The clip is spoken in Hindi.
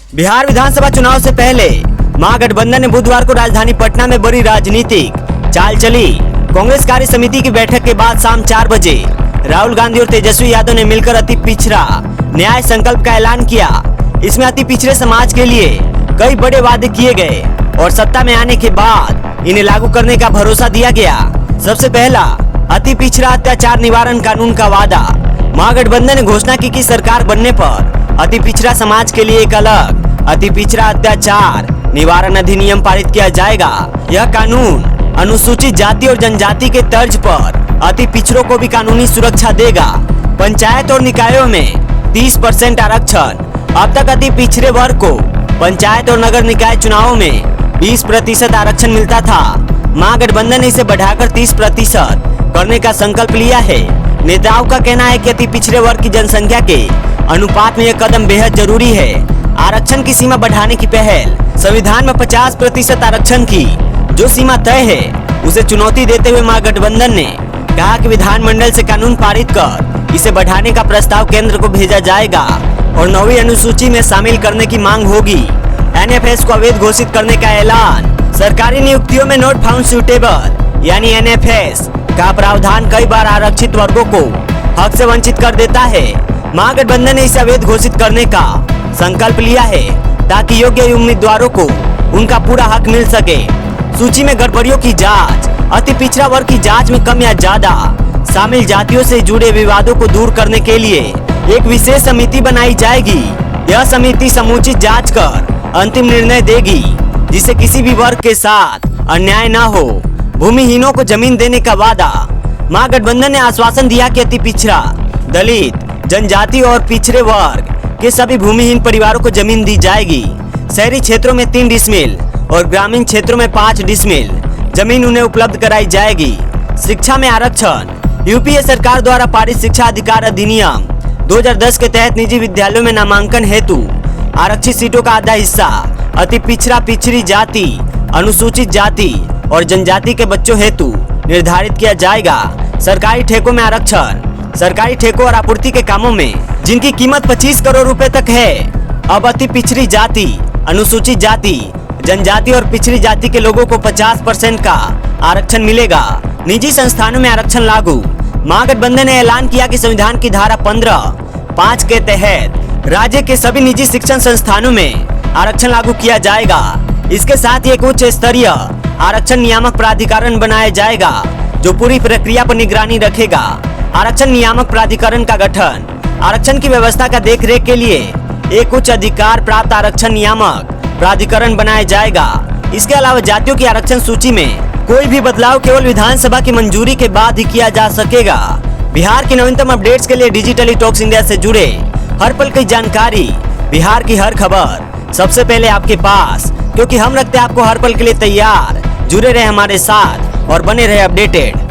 बिहार विधानसभा चुनाव से पहले महागठबंधन ने बुधवार को राजधानी पटना में बड़ी राजनीतिक चाल चली। कांग्रेस कार्य समिति की बैठक के बाद शाम 4 बजे राहुल गांधी और तेजस्वी यादव ने मिलकर अति पिछड़ा न्याय संकल्प का ऐलान किया। इसमें अति पिछड़े समाज के लिए कई बड़े वादे किए गए और सत्ता में आने के बाद इन्हें लागू करने का भरोसा दिया गया। सबसे पहला अति पिछड़ा अत्याचार निवारण कानून का वादा। महागठबंधन ने घोषणा की कि सरकार बनने पर अति पिछड़ा समाज के लिए एक अलग अति पिछड़ा अत्याचार निवारण अधिनियम पारित किया जाएगा। यह कानून अनुसूचित जाति और जनजाति के तर्ज पर अति पिछड़ों को भी कानूनी सुरक्षा देगा। पंचायत और निकायों में 30% आरक्षण। अब तक अति पिछड़े वर्ग को पंचायत और नगर निकाय चुनावों में 20% आरक्षण मिलता था। महागठबंधन ने इसे बढ़ाकर 30% करने का संकल्प लिया है। नेताओं का कहना है कि अति पिछड़े वर्ग की जनसंख्या के अनुपात में यह कदम बेहद जरूरी है। आरक्षण की सीमा बढ़ाने की पहल। संविधान में 50% आरक्षण की जो सीमा तय है उसे चुनौती देते हुए महागठबंधन ने कहा कि विधानमंडल से कानून पारित कर इसे बढ़ाने का प्रस्ताव केंद्र को भेजा जाएगा और 9वीं अनुसूची में शामिल करने की मांग होगी। एनएफएस को अवैध घोषित करने का ऐलान। सरकारी नियुक्तियों में नॉट फाउंड सूटेबल यानी एनएफएस का प्रावधान कई बार आरक्षित वर्गों को हक से वंचित कर देता है। महागठबंधन ने इसे अवैध घोषित करने का संकल्प लिया है ताकि योग्य उम्मीदवारों को उनका पूरा हक मिल सके। सूची में गड़बड़ियों की जांच। अति पिछड़ा वर्ग की जांच में कम या ज्यादा शामिल जातियों से जुड़े विवादों को दूर करने के लिए एक विशेष समिति बनाई जाएगी। यह समिति समुचित जांच कर अंतिम निर्णय देगी जिससे किसी भी वर्ग के साथ अन्याय न हो। भूमिहीनों को जमीन देने का वादा। महागठबंधन ने आश्वासन दिया कि अति पिछड़ा, दलित, जनजाति और पिछड़े वर्ग के सभी भूमिहीन परिवारों को जमीन दी जाएगी। शहरी क्षेत्रों में 3 डिसमिल और ग्रामीण क्षेत्रों में 5 डिसमिल जमीन उन्हें उपलब्ध कराई जाएगी। शिक्षा में आरक्षण। यूपीए सरकार द्वारा पारित शिक्षा अधिकार अधिनियम 2010 के तहत निजी विद्यालयों में नामांकन हेतु आरक्षित सीटों का आधा हिस्सा अति पिछड़ा, पिछड़ी जाति, अनुसूचित जाति और जनजाति के बच्चों हेतु निर्धारित किया जाएगा। सरकारी ठेकों में आरक्षण। सरकारी ठेकों और आपूर्ति के कामों में जिनकी कीमत 25 करोड़ रुपए तक है, अब अति पिछड़ी जाति, अनुसूचित जाति, जनजाति और पिछड़ी जाति के लोगों को 50% का आरक्षण मिलेगा। निजी संस्थानों में आरक्षण लागू। महागठबंधन ने ऐलान किया कि संविधान की धारा 15(5) के तहत राज्य के सभी निजी शिक्षण संस्थानों में आरक्षण लागू किया जाएगा। इसके साथ ही एक उच्च स्तरीय आरक्षण नियामक प्राधिकरण बनाया जाएगा जो पूरी प्रक्रिया पर निगरानी रखेगा। आरक्षण नियामक प्राधिकरण का गठन। आरक्षण की व्यवस्था का देखरेख के लिए एक उच्च अधिकार प्राप्त आरक्षण नियामक प्राधिकरण बनाया जाएगा। इसके अलावा जातियों की आरक्षण सूची में कोई भी बदलाव केवल विधानसभा की मंजूरी के बाद ही किया जा सकेगा। बिहार की नवीनतम अपडेट्स के लिए डिजिटली टॉक्स इंडिया से जुड़े हर पल की जानकारी, बिहार की हर खबर सबसे पहले आपके पास, क्योंकि हम रखते हैं आपको हर पल के लिए तैयार। जुड़े रहे हमारे साथ और बने रहे अपडेटेड।